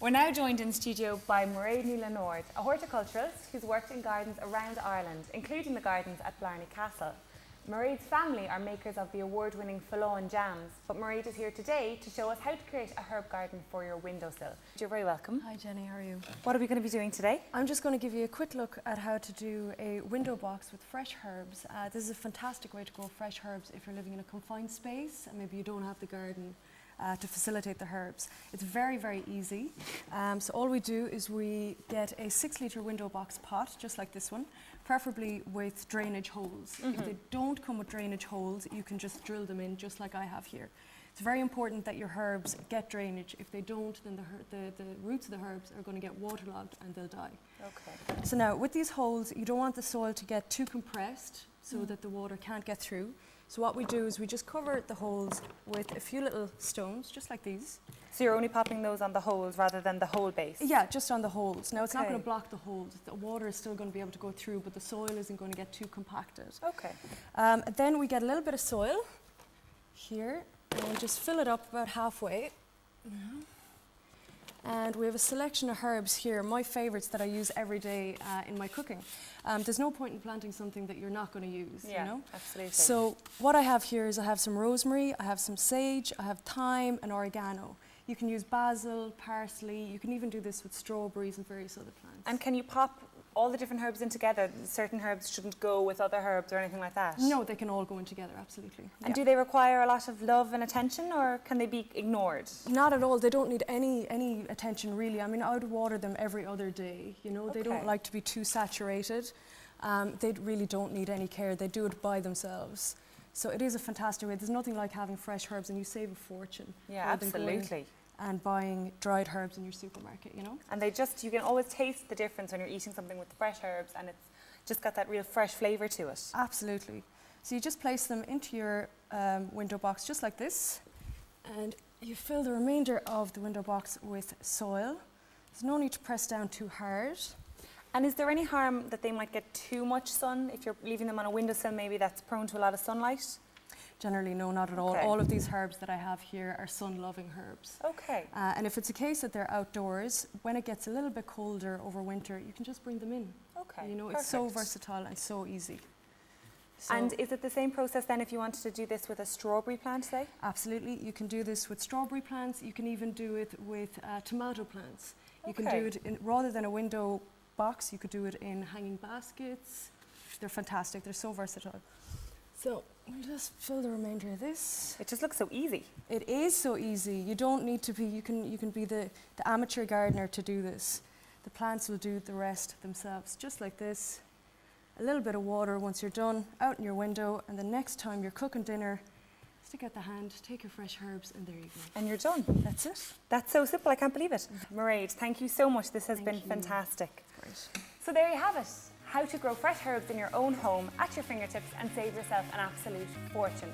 We're now joined in studio by Marmalade Nord, a horticulturalist who's worked in gardens around Ireland, including the gardens at Blarney Castle. Marmalade's family are makers of the award-winning Folláin jams, but Marmalade is here today to show us how to create a herb garden for your windowsill. You're very welcome. Hi Jenny, how are you? What are we going to be doing today? I'm just going to give you a quick look at how to do a window box with fresh herbs. This is a fantastic way to grow fresh herbs if you're living in a confined space and maybe you don't have the garden to facilitate the herbs. It's very, very easy. So all we do is we get a 6-litre window box pot, just like this one, preferably with drainage holes. If they don't come with drainage holes, you can just drill them in, just like I have here. It's very important that your herbs get drainage. If they don't, then the roots of the herbs are going to get waterlogged and they'll die. Okay. So now, with these holes, you don't want the soil to get too compressed so that the water can't get through. So what we do is we just cover the holes with a few little stones, just like these. So you're only popping those on the holes rather than the whole base? Yeah, just on the holes. Now, it's not going to block the holes. The water is still going to be able to go through, but the soil isn't going to get too compacted. Okay. Then we get a little bit of soil here, and we just fill it up about halfway. And we have a selection of herbs here, my favourites that I use every day in my cooking. There's no point in planting something that you're not going to use, yeah, you know? Absolutely. So what I have here is I have some rosemary, I have some sage, I have thyme and oregano. You can use basil, parsley, you can even do this with strawberries and various other plants. And can you pop all the different herbs in together? Certain herbs shouldn't go with other herbs or anything like that? No, they can all go in together, absolutely. And do they require a lot of love and attention, or can they be ignored? Not at all. They don't need any attention, really. I mean, I would water them every other day, you know. They don't like to be too saturated. They really don't need any care. They do it by themselves. So it is a fantastic way. There's nothing like having fresh herbs, and you save a fortune. Yeah, absolutely. And buying dried herbs in your supermarket, you know. And you can always taste the difference when you're eating something with fresh herbs, and it's just got that real fresh flavour to it. Absolutely. So you just place them into your window box just like this, and you fill the remainder of the window box with soil. There's no need to press down too hard. And is there any harm that they might get too much sun if you're leaving them on a windowsill maybe that's prone to a lot of sunlight? Generally, no, not at all. Okay. All of these herbs that I have here are sun-loving herbs. Okay. And if it's a case that they're outdoors, when it gets a little bit colder over winter, you can just bring them in. Okay. You know, Perfect. It's so versatile and so easy. So and is it the same process then if you wanted to do this with a strawberry plant, say? Absolutely. You can do this with strawberry plants. You can even do it with tomato plants. You can do it rather than a window box, you could do it in hanging baskets. They're fantastic. They're so versatile. So we'll just fill the remainder of this. It just looks so easy. It is so easy. You don't need to be, you can be the amateur gardener to do this. The plants will do the rest themselves, just like this. A little bit of water once you're done, out in your window, and the next time you're cooking dinner, stick out the hand, take your fresh herbs, and there you go. And you're done. That's it. That's so simple, I can't believe it. Marmalade, thank you so much. This has been fantastic. Great. So there you have it. How to grow fresh herbs in your own home at your fingertips and save yourself an absolute fortune.